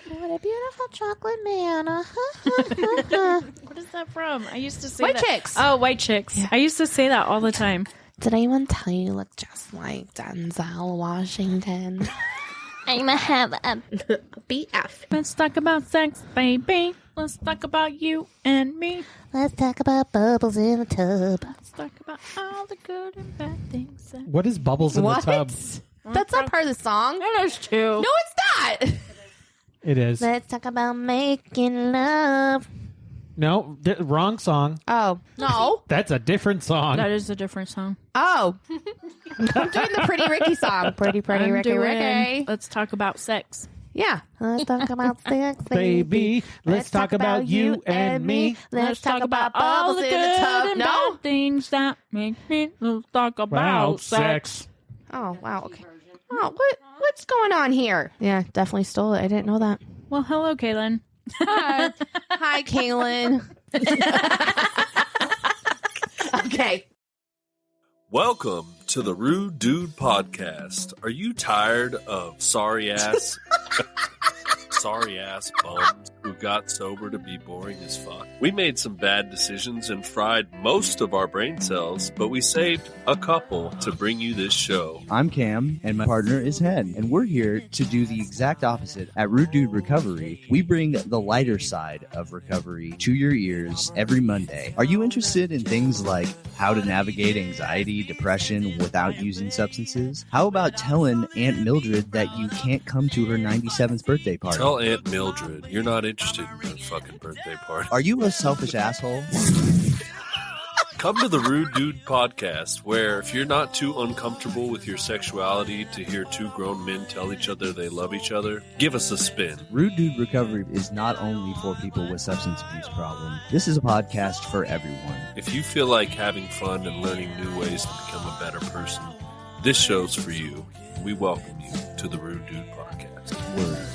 What a beautiful chocolate man. What is that from? I used to say White that. Chicks. Oh, White Chicks. Yeah. I used to say that all the time. Did anyone tell you you look just like Denzel Washington? I'm gonna have a BF. Let's talk about sex, baby. Let's talk about you and me. Let's talk about bubbles in the tub. Let's talk about all the good and bad things. What is bubbles in What? the tub? That's not part of the song. That is true. No, it's not. It is. Let's talk about making love. No, wrong song. Oh, no. That's a different song. That is a different song. Oh. I'm doing the Pretty Ricky song. Pretty I'm Ricky doing Ricky. Let's talk about sex. Yeah. Let's talk about sex, Baby, let's talk about you and me. Let's talk about all bubbles the in the good tub. and No. bad things that make me. Let's talk about sex. Oh, wow. Okay. Oh, what's going on here? Yeah, definitely stole it. I didn't know that. Well, hello, Kaylyn. Hi. Hi, Kaylyn. Okay. Welcome to the Rude Dude Podcast. Are you tired of sorry ass bums who got sober to be boring as fuck? We made some bad decisions and fried most of our brain cells, but we saved a couple to bring you this show. I'm Cam, and my partner is Hen, and we're here to do the exact opposite. At Rude Dude Recovery, we bring the lighter side of recovery to your ears every Monday. Are you interested in things like how to navigate anxiety, depression without using substances? How about telling Aunt Mildred that you can't come to her 97th birthday party? Tell Aunt Mildred you're not interested in her fucking birthday party. Are you a selfish asshole? Come to the Rude Dude Podcast, where if you're not too uncomfortable with your sexuality to hear two grown men tell each other they love each other, give us a spin. Rude Dude Recovery is not only for people with substance abuse problems. This is a podcast for everyone. If you feel like having fun and learning new ways to become a better person, this show's for you. We welcome you to the Rude Dude Podcast. Word.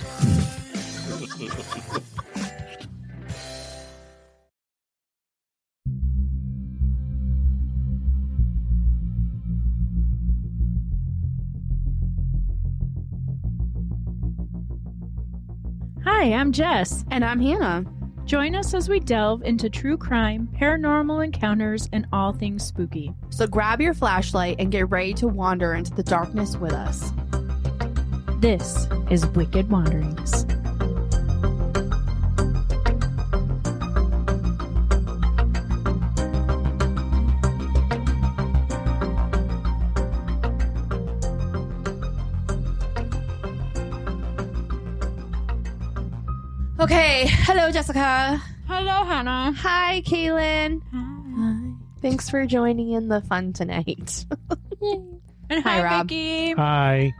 Hi, I'm Jess. And I'm Hannah. Join us as we delve into true crime, paranormal encounters, and all things spooky. So grab your flashlight and get ready to wander into the darkness with us. This is Wicked Wanderings. Okay. Hello, Jessica. Hello, Hannah. Hi, Kaylyn. Hi. Thanks for joining in the fun tonight. And Hi, hi, Rob. Vicky. Hi.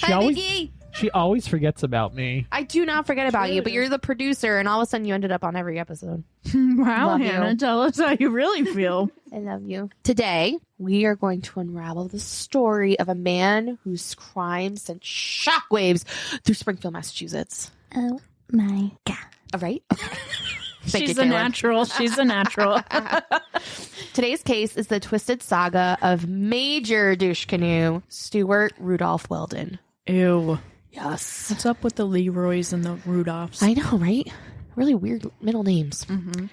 Hi, Vicky. She always forgets about me. I do not forget about you, but you're the producer, and all of a sudden you ended up on every episode. Wow, Love you. Hannah, tell us how you really feel. I love you. Today, we are going to unravel the story of a man whose crime sent shockwaves through Springfield, Massachusetts. Oh my God. All right? Okay. Thank She's you, a Kaylyn. natural. She's a natural. Today's case is the twisted saga of major douche canoe, Stuart Rudolph Weldon. Ew. Yes. What's up with the Leroys and the Rudolphs? I know, right? Really weird middle names. Mm-hmm.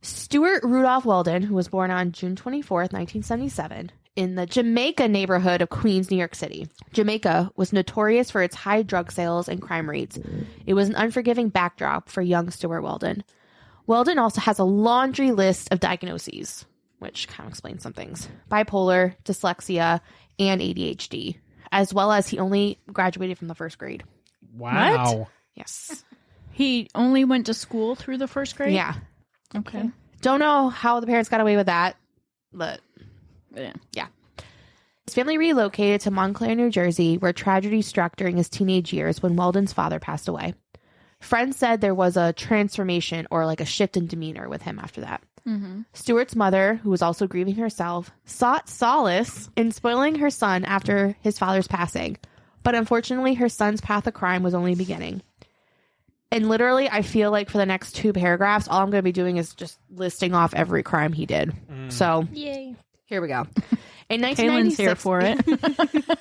Stuart Rudolph Weldon, who was born on June 24th, 1977, in the Jamaica neighborhood of Queens, New York City. Jamaica was notorious for its high drug sales and crime rates. It was an unforgiving backdrop for young Stuart Weldon. Weldon also has a laundry list of diagnoses, which kind of explains some things. Bipolar, dyslexia, and ADHD, as well as he only graduated from the first grade. Wow. Yes. He only went to school through the first grade? Yeah. Okay. Don't know how the parents got away with that, but Yeah. his family relocated to Montclair, New Jersey, where tragedy struck during his teenage years when Weldon's father passed away. Friends said there was a transformation or like a shift in demeanor with him after that. Mm-hmm. Stuart's mother, who was also grieving herself, sought solace in spoiling her son after his father's passing. But unfortunately, her son's path of crime was only beginning. And literally, I feel like for the next 2 paragraphs, all I'm going to be doing is just listing off every crime he did. So Yay. here we go. In Kaylyn's 1996, here for it.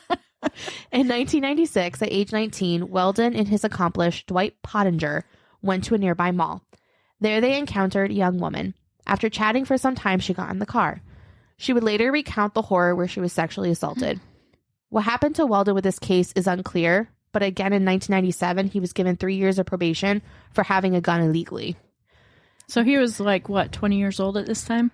In 1996, at age 19, Weldon and his accomplice, Dwight Pottinger, went to a nearby mall. There they encountered a young woman. After chatting for some time, she got in the car. She would later recount the horror where she was sexually assaulted. What happened to Weldon with this case is unclear, but again in 1997, he was given 3 years of probation for having a gun illegally. So he was like, what, 20 years old at this time?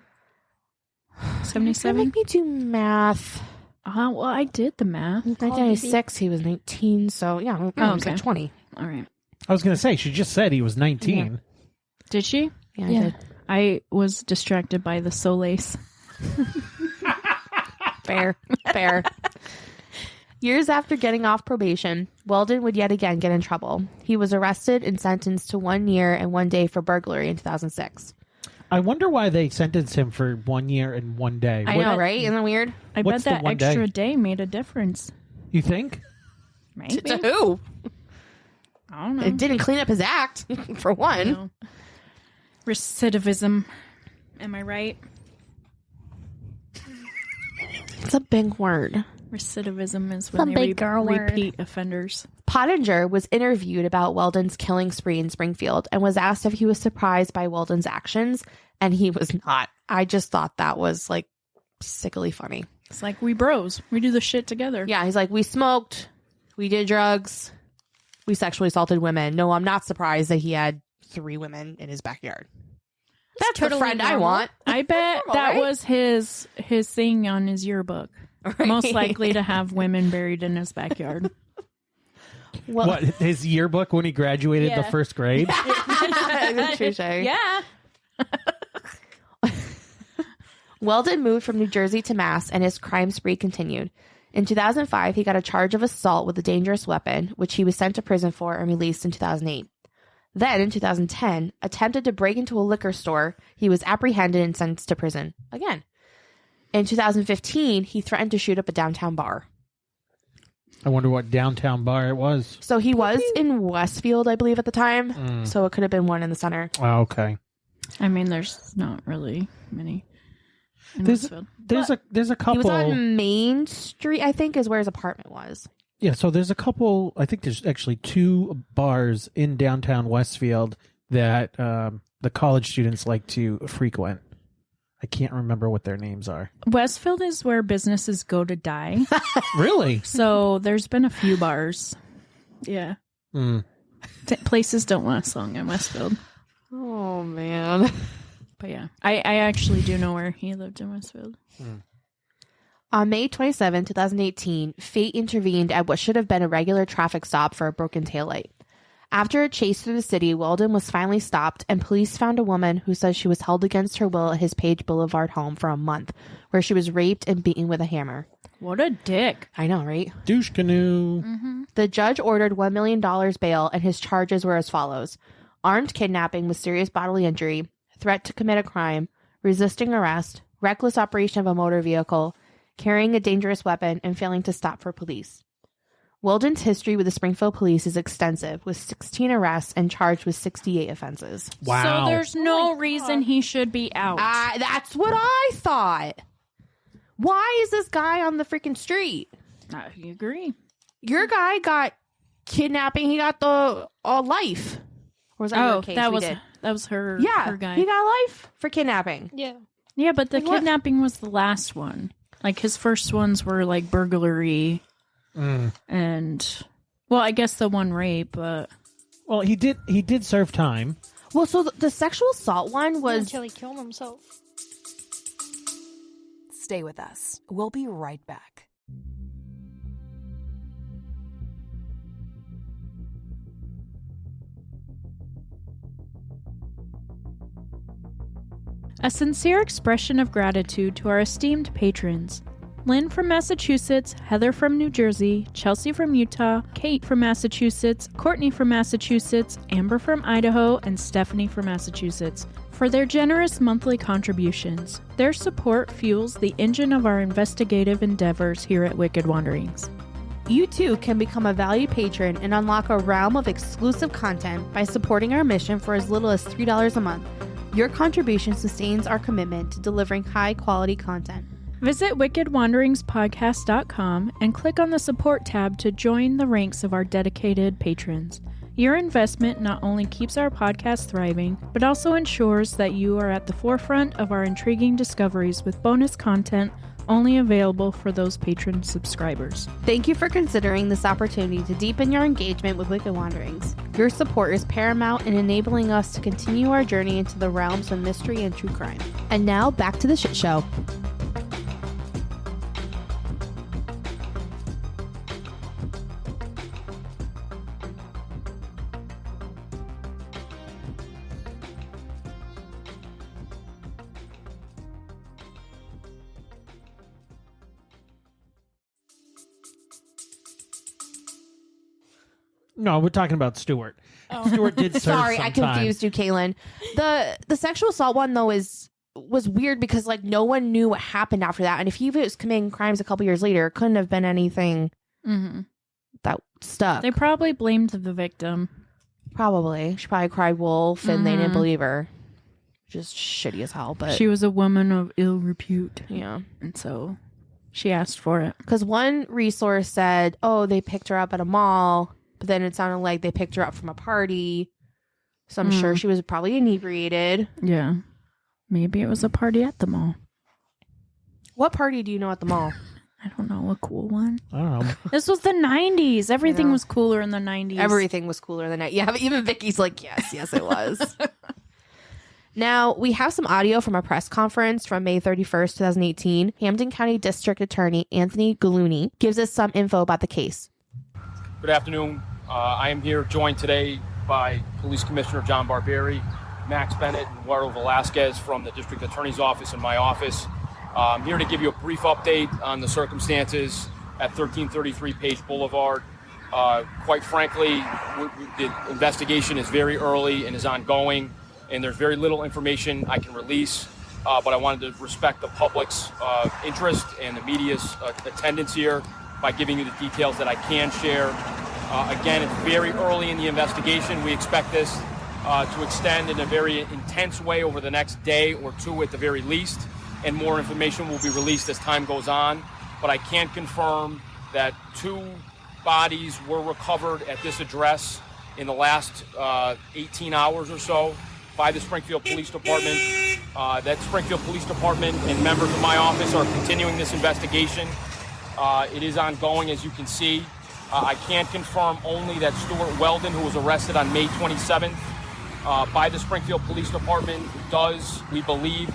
77? Make me do math. Well, I did the math. 1996, he was 19, so yeah, he was like 20. All right. I was going to say, she just said he was 19. Yeah. Did she? Yeah, I did. I was distracted by the solace. Fair. Years after getting off probation, Weldon would yet again get in trouble. He was arrested and sentenced to 1 year and 1 day for burglary in 2006. I wonder why they sentenced him for 1 year and 1 day. I know, right? Isn't that weird? I What's bet the that 1 extra day made a difference. You think? Maybe. To who? I don't know. It didn't clean up his act, for one. No. Recidivism. Am I right? It's a big word. Recidivism is Some when they big girl word. repeat offenders. Pottinger was interviewed about Weldon's killing spree in Springfield and was asked if he was surprised by Weldon's actions, and he was not. I just thought that was, like, sickly funny. It's like, we bros. We do the shit together. Yeah, he's like, we smoked, we did drugs, we sexually assaulted women. No, I'm not surprised that he had 3 women in his backyard. That's the totally friend I normal. want. I bet Normal, that right? was his thing on his yearbook. Right. Most likely to have women buried in his backyard. Well, What, his yearbook when he graduated the Yeah. first grade? Touche. Yeah. Weldon moved from New Jersey to Mass, and his crime spree continued. In 2005, he got a charge of assault with a dangerous weapon, which he was sent to prison for and released in 2008. Then, in 2010, attempted to break into a liquor store. He was apprehended and sentenced to prison again. In 2015, he threatened to shoot up a downtown bar. I wonder what downtown bar it was. So he was in Westfield, I believe, at the time. So it could have been one in the center. Oh, okay. I mean, there's not really many. in There's Westfield. there's a couple. He was on Main Street, I think, is where his apartment was. Yeah, so there's a couple. I think there's actually 2 bars in downtown Westfield that the college students like to frequent. I can't remember what their names are. Westfield is where businesses go to die. Really? So there's been a few bars. Yeah. Places don't last long in Westfield. Oh, man. But yeah, I actually do know where he lived in Westfield. On May 27, 2018, fate intervened at what should have been a regular traffic stop for a broken taillight. After a chase through the city, Weldon was finally stopped, and police found a woman who says she was held against her will at his Page Boulevard home for a month, where she was raped and beaten with a hammer. What a dick. I know, right? Douche canoe. The judge ordered $1 million bail, and his charges were as follows: armed kidnapping with serious bodily injury, threat to commit a crime, resisting arrest, reckless operation of a motor vehicle, carrying a dangerous weapon, and failing to stop for police. Weldon's history with the Springfield police is extensive, with 16 arrests and charged with 68 offenses. Wow. So there's no reason he should be out. That's what I thought. Why is this guy on the freaking street? I agree. Your guy got kidnapping. He got the life. Or was that your case? that we was did? that was her. Yeah, her guy. he got life for kidnapping. Yeah. Yeah, but the Like what? kidnapping was the last one. Like his first ones were like burglary and, well, I guess the one rape, but Well, he did serve time. Well, so the sexual assault one was... Until he killed himself. Stay with us. We'll be right back. a sincere expression of gratitude to our esteemed patrons. Lynn from Massachusetts, Heather from New Jersey, Chelsea from Utah, Kate from Massachusetts, Courtney from Massachusetts, Amber from Idaho, and Stephanie from Massachusetts for their generous monthly contributions. Their support fuels the engine of our investigative endeavors here at Wicked Wanderings. You too can become a valued patron and unlock a realm of exclusive content by supporting our mission for as little as $3 a month. Your contribution sustains our commitment to delivering high-quality content. Visit wickedwanderingspodcast.com and click on the support tab to join the ranks of our dedicated patrons. Your investment not only keeps our podcast thriving, but also ensures that you are at the forefront of our intriguing discoveries with bonus content only available for those patron subscribers. Thank you for considering this opportunity to deepen your engagement with Wicked Wanderings. Your support is paramount in enabling us to continue our journey into the realms of mystery and true crime. And now, back to the shit show. No, we're talking about Stuart. Stuart did serve Sorry, some I time. confused you, Kaylyn. The sexual assault one though was weird because like no one knew what happened after that, and if he was committing crimes a couple years later, it couldn't have been anything that stuck. They probably blamed the victim. Probably. She probably cried wolf, and they didn't believe her. Just shitty as hell. But She was a woman of ill repute, yeah, and so she asked for it. because one resource said, "Oh, they picked her up at a mall." But then it sounded like they picked her up from a party. So I'm sure she was probably inebriated. Yeah. Maybe it was a party at the mall. What party do you know at the mall? I don't know, a cool one. I don't know. This was the 90s. Everything know. was cooler in the 90s. Everything was cooler than that. Yeah, but even Vicky's like, yes, it was. Now, we have some audio from a press conference from May 31st, 2018. Hampden County District Attorney Anthony Gallooni gives us some info about the case. Good afternoon. I am here joined today by Police Commissioner John Barberi, Max Bennett, and Eduardo Velasquez from the District Attorney's Office and my office. I'm here to give you a brief update on the circumstances at 1333 Page Boulevard. Quite frankly, the investigation is very early and is ongoing, and there's very little information I can release, but I wanted to respect the public's interest and the media's attendance here by giving you the details that I can share. Again, it's very early in the investigation. We expect this to extend in a very intense way over the next day or two at the very least, and more information will be released as time goes on. But I can confirm that 2 bodies were recovered at this address in the last 18 hours or so by the Springfield Police Department. That Springfield Police Department and members of my office are continuing this investigation. It is ongoing, as you can see. I can confirm only that Stuart Weldon, who was arrested on May 27th by the Springfield Police Department, does, we believe,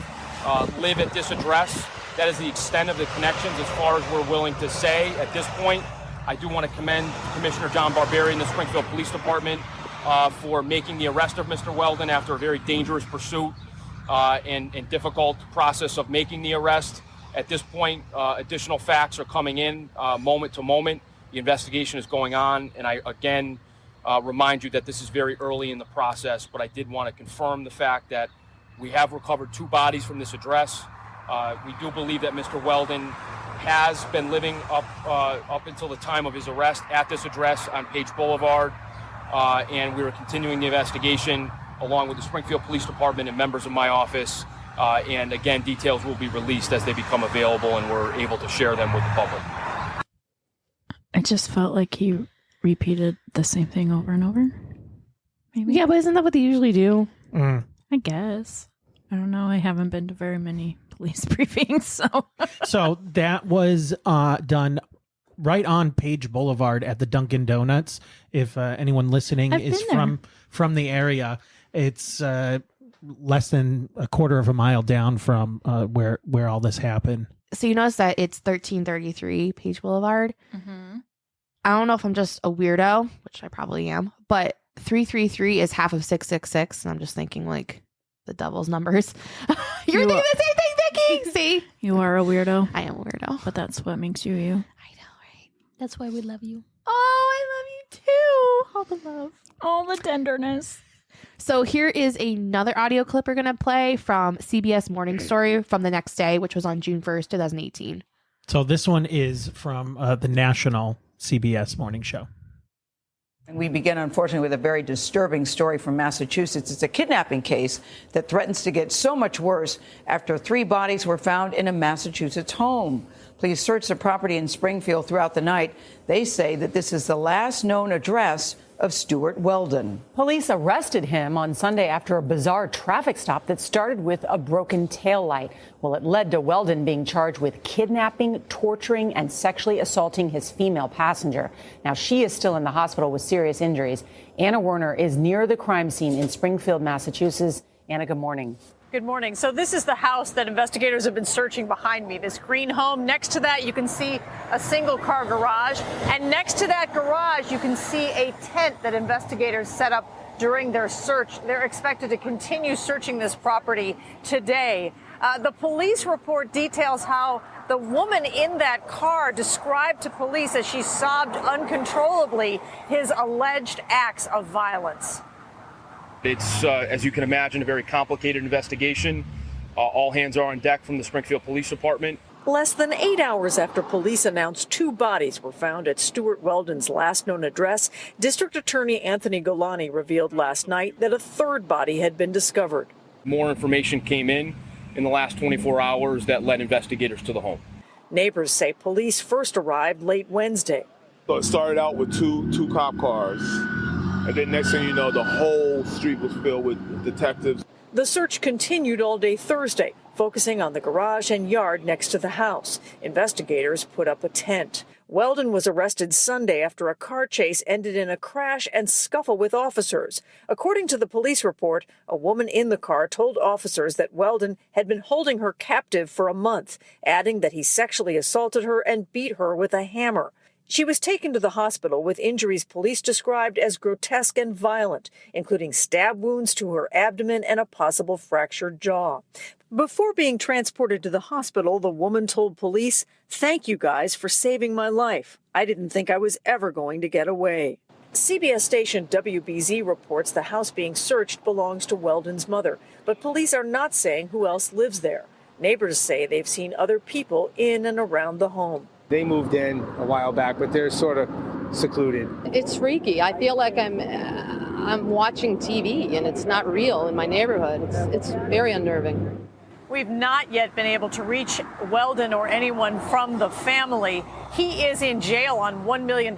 live at this address. That is the extent of the connections as far as we're willing to say at this point. I do want to commend Commissioner John Barberi and the Springfield Police Department for making the arrest of Mr. Weldon after a very dangerous pursuit and difficult process of making the arrest. At this point, additional facts are coming in moment to moment. The investigation is going on, and I again remind you that this is very early in the process, but I did want to confirm the fact that we have recovered 2 bodies from this address. We do believe that Mr. Weldon has been living up until the time of his arrest at this address on Page Boulevard, and we are continuing the investigation along with the Springfield Police Department and members of my office. And again, details will be released as they become available and we're able to share them with the public. I just felt like he repeated the same thing over and over. Maybe. Yeah, but isn't that what they usually do? I guess. I don't know. I haven't been to very many police briefings, so. So that was done right on Page Boulevard at the Dunkin' Donuts. If anyone listening I've is been from the area, it's less than a quarter of a mile down from where all this happened. So you notice that it's 1333 Page Boulevard. Mm-hmm. I don't know if I'm just a weirdo, which I probably am, but 333 is half of 666, and I'm just thinking like the devil's numbers. You're thinking the same thing, Vicky. See, You are a weirdo, I am a weirdo. but that's what makes you you. I know, right? That's why we love you. Oh, I love you too. All the love. All the tenderness. So here is another audio clip we're going to play from CBS Morning Story from the next day, which was on June 1st, 2018. So this one is from the national CBS morning show. We begin, unfortunately, with a very disturbing story from Massachusetts. It's a kidnapping case that threatens to get so much worse after 3 bodies were found in a Massachusetts home. Police searched the property in Springfield throughout the night. They say that this is the last known address of Stuart Weldon. Police arrested him on Sunday after a bizarre traffic stop that started with a broken taillight. Well, it led to Weldon being charged with kidnapping, torturing, and sexually assaulting his female passenger. Now, she is still in the hospital with serious injuries. Anna Werner is near the crime scene in Springfield, Massachusetts. Anna, good morning. Good morning. So this is the house that investigators have been searching behind me, this green home. Next to that, you can see a single-car garage. And next to that garage, you can see a tent that investigators set up during their search. They're expected to continue searching this property today. The police report details how the woman in that car described to police as she sobbed uncontrollably his alleged acts of violence. It's, as you can imagine, a very complicated investigation. All hands are on deck from the Springfield Police Department. Less than 8 hours after police announced 2 bodies were found at Stuart Weldon's last known address, District Attorney Anthony Golani revealed last night that a 3rd body had been discovered. More information came in the last 24 hours that led investigators to the home. Neighbors say police first arrived late Wednesday. So it started out with two cop cars. And then next thing you know, the whole street was filled with detectives. The search continued all day Thursday, focusing on the garage and yard next to the house. Investigators put up a tent. Weldon was arrested Sunday after a car chase ended in a crash and scuffle with officers. According to the police report, a woman in the car told officers that Weldon had been holding her captive for a month, adding that he sexually assaulted her and beat her with a hammer. She was taken to the hospital with injuries police described as grotesque and violent, including stab wounds to her abdomen and a possible fractured jaw. Before being transported to the hospital, the woman told police, "Thank you guys for saving my life. I didn't think I was ever going to get away." CBS station WBZ reports the house being searched belongs to Weldon's mother, but police are not saying who else lives there. Neighbors say they've seen other people in and around the home. They moved in a while back, but they're sort of secluded. It's freaky. I feel like I'm watching TV and it's not real in my neighborhood. It's very unnerving. We've not yet been able to reach Weldon or anyone from the family. He is in jail on $1 million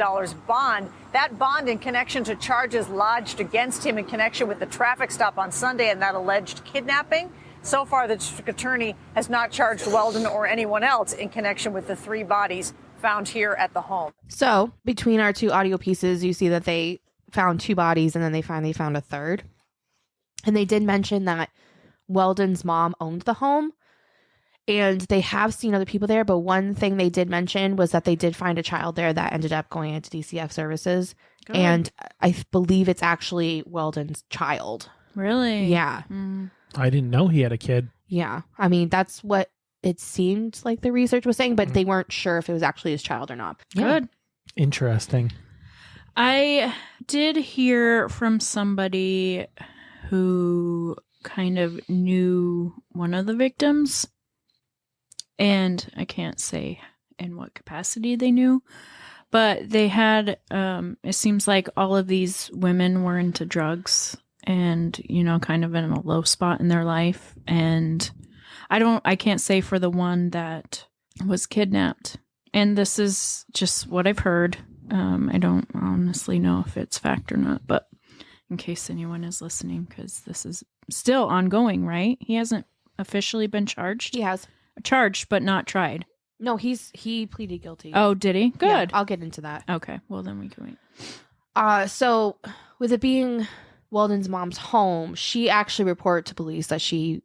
bond. That bond in connection to charges lodged against him in connection with the traffic stop on Sunday and that alleged kidnapping. So far, the district attorney has not charged Weldon or anyone else in connection with the 3 bodies found here at the home. So between our 2 audio pieces, you see that they found 2 bodies and then they finally found a 3rd. And they did mention that Weldon's mom owned the home and they have seen other people there. But one thing they did mention was that they did find a child there that ended up going into DCF services. Good. And I believe it's actually Weldon's child. Really? Yeah. I didn't know he had a kid. Yeah. I mean, that's what it seemed like the research was saying, but they weren't sure if it was actually his child or not. Good. Interesting. I did hear from somebody who kind of knew one of the victims, and I can't say in what capacity they knew, but they had, it seems like all of these women were into drugs and, you know, kind of in a low spot in their life. And I can't say for the one that was kidnapped. And this is just what I've heard. I don't honestly know if it's fact or not, but in case anyone is listening, because this is still ongoing, right? He hasn't officially been charged? He has. Charged, but not tried. No, he pleaded guilty. Oh, did he? Good. Yeah, I'll get into that. Okay, well then we can wait. So with it being Weldon's mom's home, she actually reported to police that she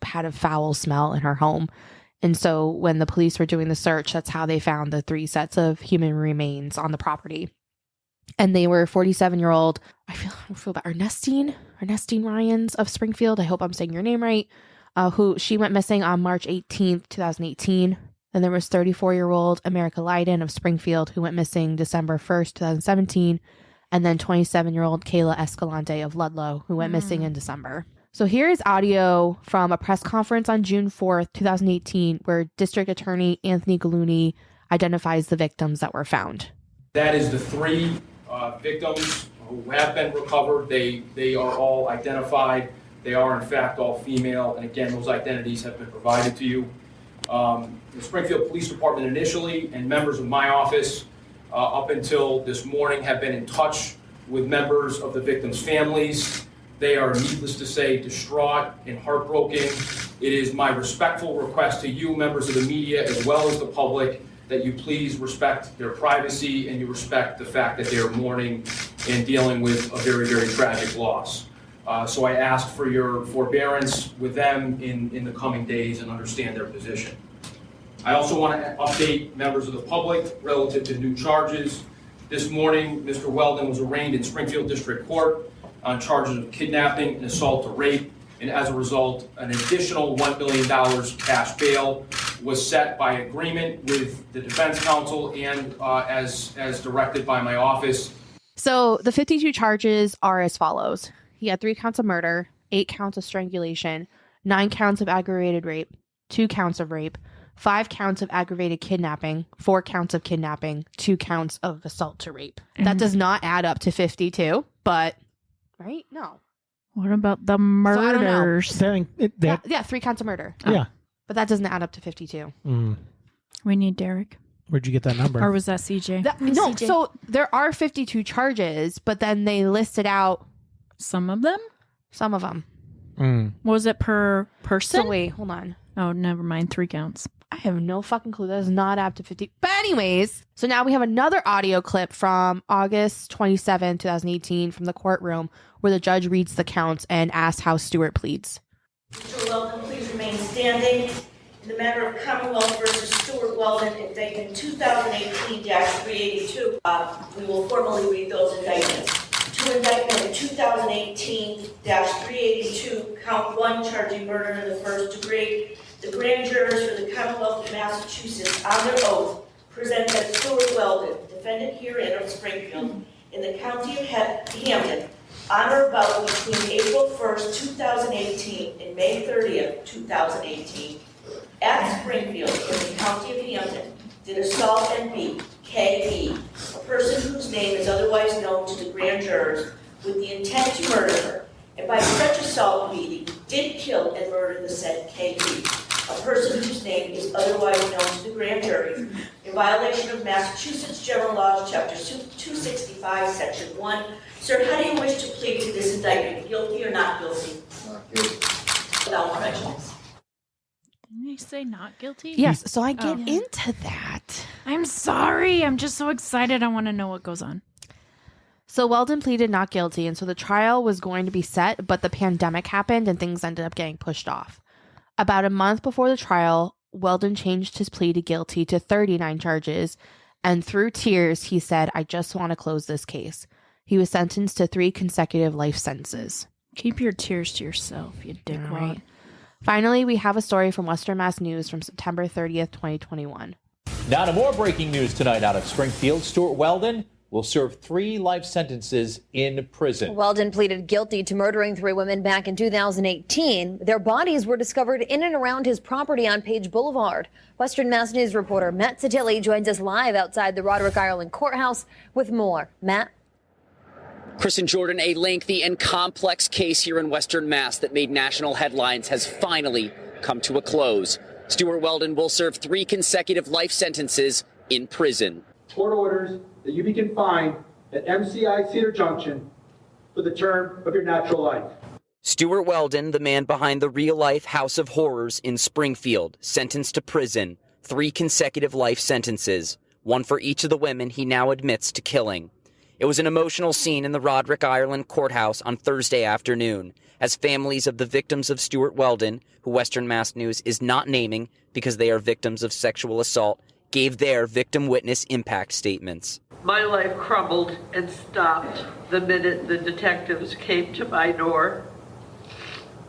had a foul smell in her home. And so when the police were doing the search, that's how they found the 3 sets of human remains on the property. And they were 47-year-old, I feel bad, Ernestine Ryans of Springfield. I hope I'm saying your name right. Who she went missing on March 18th, 2018. Then there was 34-year-old America Leiden of Springfield, who went missing December 1st, 2017. And then 27-year-old Kayla Escalante of Ludlow, who went missing in December. So here is audio from a press conference on June 4th, 2018, where District Attorney Anthony Golani identifies the victims that were found. That is the 3 victims who have been recovered. They are all identified. They are, in fact, all female. And again, those identities have been provided to you. The Springfield Police Department initially and members of my office up until this morning have been in touch with members of the victims' families. They are, needless to say, distraught and heartbroken. It is my respectful request to you, members of the media, as well as the public, that you please respect their privacy and you respect the fact that they are mourning and dealing with a very, very tragic loss. So I ask for your forbearance with them in the coming days and understand their position. I also want to update members of the public relative to new charges. This morning, Mr. Weldon was arraigned in Springfield District Court on charges of kidnapping and assault to rape, and as a result, an additional $1 million cash bail was set by agreement with the defense counsel and as directed by my office. So the 52 charges are as follows. He had 3 counts of murder, 8 counts of strangulation, 9 counts of aggravated rape, 2 counts of rape, 5 counts of aggravated kidnapping, 4 counts of kidnapping, 2 counts of assault to rape. That does not add up to 52, but, right? No. What about the murders? So 3 counts of murder. Yeah. But that doesn't add up to 52. We need Derek. Where'd you get that number? Or was that CJ? No, CJ. So there are 52 charges, but then they listed out some of them? Some of them. Was it per person? So wait, hold on. Oh, never mind. 3 counts. I have no fucking clue. That is not up to 50. But anyways, so now we have another audio clip from August 27, 2018 from the courtroom where the judge reads the counts and asks how Stuart pleads. Mr. Weldon, please remain standing. In the matter of Commonwealth versus Stuart Weldon, indictment 2018-382, we will formally read those indictments. To indictment 2018-382, count 1, charging murder in the first degree. The grand jurors for the Commonwealth of Massachusetts, on their oath, present that Stuart Weldon, defendant herein of Springfield, in the county of Hampden, on or about between April 1st, 2018 and May 30th, 2018, at Springfield in the county of Hampden, did assault and beat K.E., a person whose name is otherwise known to the grand jurors, with the intent to murder her, and by such assault and beating, did kill and murder the said K.E., a person whose name is otherwise known to the grand jury, in violation of Massachusetts General Laws, Chapter 265, Section 1. Sir, how do you wish to plead to this indictment? Guilty or not guilty? Not guilty. Without prejudice. Didn't you say not guilty? Yes, so I get into that. I'm sorry. I'm just so excited. I want to know what goes on. So Weldon pleaded not guilty, and so the trial was going to be set, but the pandemic happened and things ended up getting pushed off. About a month before the trial, Weldon changed his plea to guilty to 39 charges, and through tears, he said, "I just want to close this case." He was sentenced to 3 consecutive life sentences. Keep your tears to yourself, you dickwad. Right. Finally, we have a story from Western Mass News from September 30th, 2021. Now to more breaking news tonight out of Springfield. Stuart Weldon will serve 3 life sentences in prison. Weldon pleaded guilty to murdering 3 women back in 2018. Their bodies were discovered in and around his property on Page Boulevard. Western Mass News reporter Matt Satilli joins us live outside the Roderick, Ireland courthouse with more. Matt? Chris and Jordan, a lengthy and complex case here in Western Mass that made national headlines has finally come to a close. Stuart Weldon will serve 3 consecutive life sentences in prison. Court orders that you be confined at MCI Cedar Junction for the term of your natural life. Stuart Weldon, the man behind the real-life House of Horrors in Springfield, sentenced to prison, 3 consecutive life sentences, 1 for each of the women he now admits to killing. It was an emotional scene in the Roderick, Ireland courthouse on Thursday afternoon, as families of the victims of Stuart Weldon, who Western Mass News is not naming because they are victims of sexual assault, gave their victim witness impact statements. My life crumbled and stopped the minute the detectives came to my door.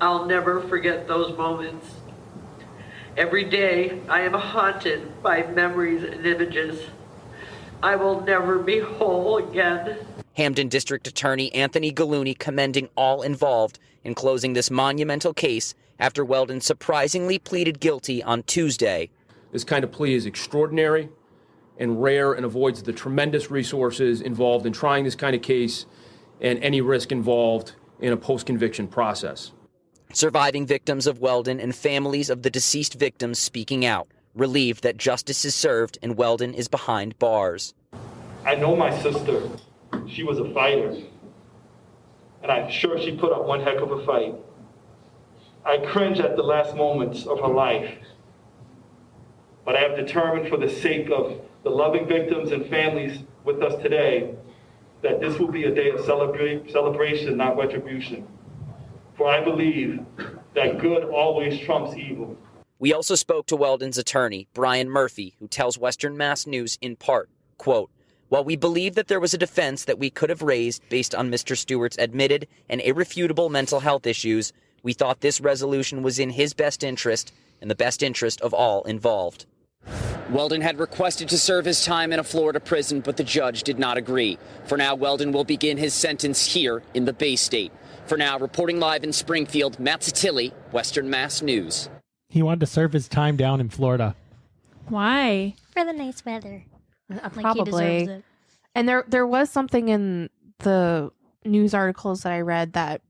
I'll never forget those moments. Every day I am haunted by memories and images. I will never be whole again. Hampden District Attorney Anthony Gallooni commending all involved in closing this monumental case after Weldon surprisingly pleaded guilty on Tuesday. This kind of plea is extraordinary. and rare and avoids the tremendous resources involved in trying this kind of case and any risk involved in a post-conviction process. Surviving victims of Weldon and families of the deceased victims speaking out, relieved that justice is served and Weldon is behind bars. I know my sister. She was a fighter. And I'm sure she put up one heck of a fight. I cringe at the last moments of her life. But I have determined for the sake of the loving victims and families with us today that this will be a day of celebration, not retribution. For I believe that good always trumps evil. We also spoke to Weldon's attorney, Brian Murphy, who tells Western Mass News in part, quote, "While we believe that there was a defense that we could have raised based on Mr. Stewart's admitted and irrefutable mental health issues, we thought this resolution was in his best interest and the best interest of all involved." Weldon had requested to serve his time in a Florida prison, but the judge did not agree. For now, Weldon will begin his sentence here in the Bay State. For now, reporting live in Springfield, Matt Satilli, Western Mass News. He wanted to serve his time down in Florida. Why? For the nice weather. Probably. Like he deserves it. And there was something in the news articles that I read that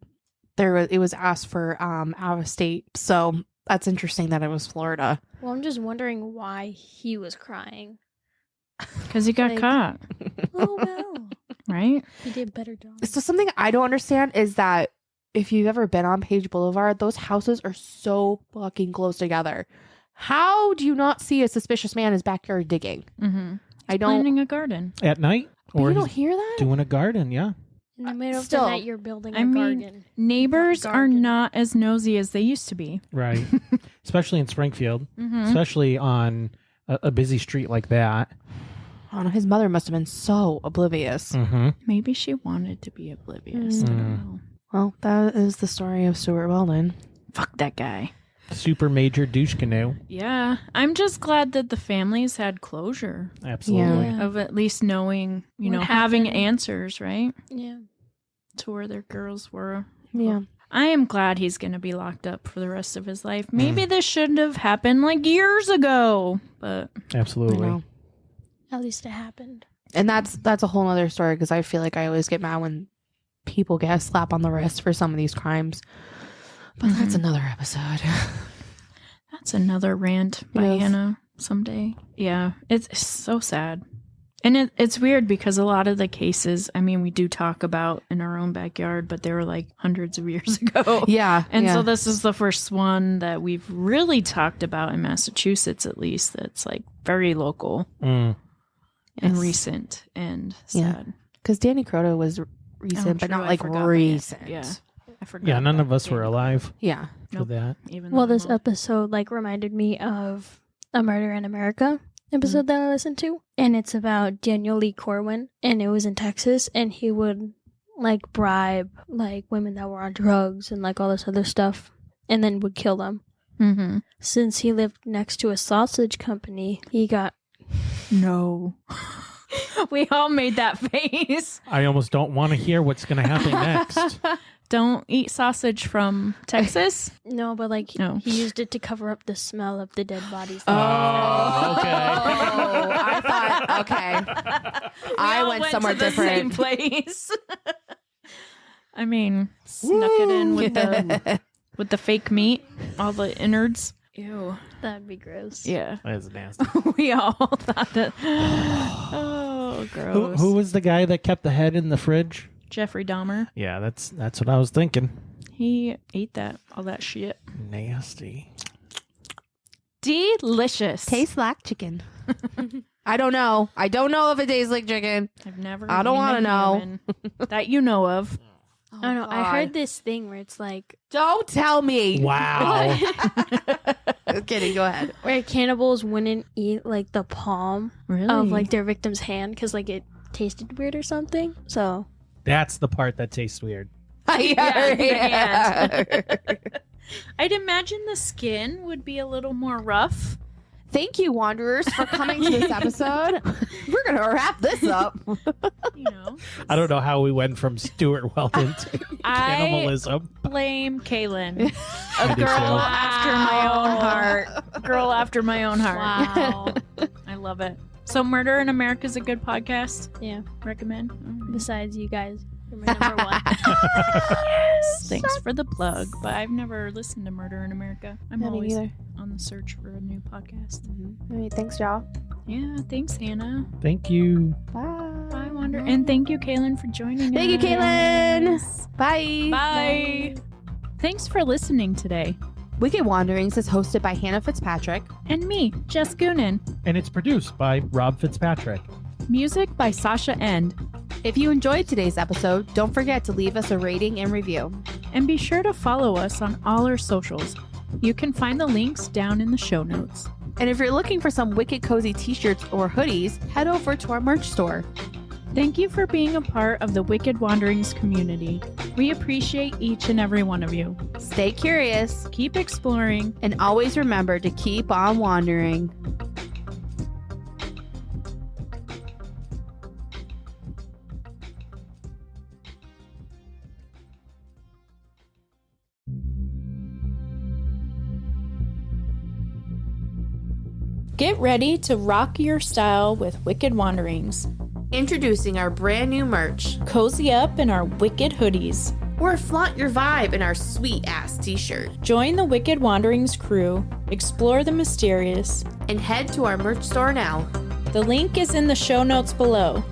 it was asked for out of state. So that's interesting that it was Florida. Well, I'm just wondering why he was crying. Because he got caught. Oh, well. Right? He did a better job. So something I don't understand is that if you've ever been on Page Boulevard, those houses are so fucking close together. How do you not see a suspicious man in his backyard digging? Mm-hmm. I don't. Planting a garden. At night? You don't he's hear that? doing a garden, yeah. In the middle Still, of the night, you're building a I mean, garden. neighbors are not as nosy as they used to be. Right. Especially in Springfield. Mhm. Especially on a busy street like that. Oh, no, his mother must have been so oblivious. Mm-hmm. Maybe she wanted to be oblivious. I don't know. Well, that is the story of Stuart Weldon. Fuck that guy. Super major douche canoe. Yeah. I'm just glad that the families had closure. Absolutely. Yeah. Of at least knowing, What having happened. answers, right? Yeah. To where their girls were. Yeah. I am glad he's going to be locked up for the rest of his life. Maybe this shouldn't have happened like years ago, but Absolutely. I know. At least it happened. And that's a whole other story because I feel like I always get mad when people get a slap on the wrist for some of these crimes. But that's another episode. that's another rant by Yes. Hannah someday. Yeah, it's so sad. And it's weird because a lot of the cases, I mean, we do talk about in our own backyard, but they were like hundreds of years ago. Yeah. And so this is the first one that we've really talked about in Massachusetts, at least, that's like very local and Yes. recent and sad. Because Danny Croto was recent, but true, not I like forgot about it. recent. Yeah. I forgot. Yeah, none about of us were Danny. alive Yeah. for that. Even Well, though this episode reminded me of A Murder in America episode that I listened to, and it's about Daniel Lee Corwin, and it was in Texas, and he would bribe women that were on drugs and all this other stuff, and then would kill them. Mm-hmm. Since he lived next to a sausage company, he got No. We all made that face. I almost don't want to hear what's going to happen next. Don't eat sausage from Texas. no, but No. he used it to cover up the smell of the dead bodies. Okay. Oh, I thought, okay. I all went somewhere to the different. same place. I mean, snuck it in with the fake meat, all the innards. Ew. That'd be gross. Yeah. That's nasty. We all thought that. Oh, gross. Who was the guy that kept the head in the fridge? Jeffrey Dahmer. Yeah, that's what I was thinking. He ate all that shit. Nasty. Delicious. Tastes like chicken. I don't know. I don't know if it tastes like chicken. I've never. I don't want to know. that you know of. I don't know. I heard this thing where it's Don't tell me. Wow. Just kidding. Go ahead. where cannibals wouldn't eat the palm of their victim's hand because it tasted weird or something. So That's the part that tastes weird. Yeah. I'd imagine the skin would be a little more rough. Thank you, Wanderers, for coming to this episode. We're going to wrap this up. I don't know how we went from Stuart Weldon to cannibalism. Blame Kaylyn. I A do girl too. after my own heart. Girl after my own heart. wow. I love it. So Murder in America is a good podcast? Yeah. Recommend? Besides you guys. You're my number one. Yes. Thanks for the plug. But I've never listened to Murder in America. I'm Yeah, me always neither. on the search for a new podcast. All right, thanks, y'all. Yeah, thanks, Hannah. Thank you. Bye, Wander. And thank you, Kaylyn, for joining us. Thank you, Kaylyn. Bye. Bye. Thanks for listening today. Wicked Wanderings is hosted by Hannah Fitzpatrick. And me, Jess Goonan. And it's produced by Rob Fitzpatrick. Music by Sasha End. If you enjoyed today's episode, don't forget to leave us a rating and review. And be sure to follow us on all our socials. You can find the links down in the show notes. And if you're looking for some Wicked Cozy t-shirts or hoodies, head over to our merch store. Thank you for being a part of the Wicked Wanderings community. We appreciate each and every one of you. Stay curious, keep exploring, and always remember to keep on wandering. Get ready to rock your style with Wicked Wanderings. Introducing our brand new merch. Cozy up in our Wicked hoodies. Or flaunt your vibe in our sweet-ass t-shirt. Join the Wicked Wanderings crew, explore the mysterious, and head to our merch store now. The link is in the show notes below.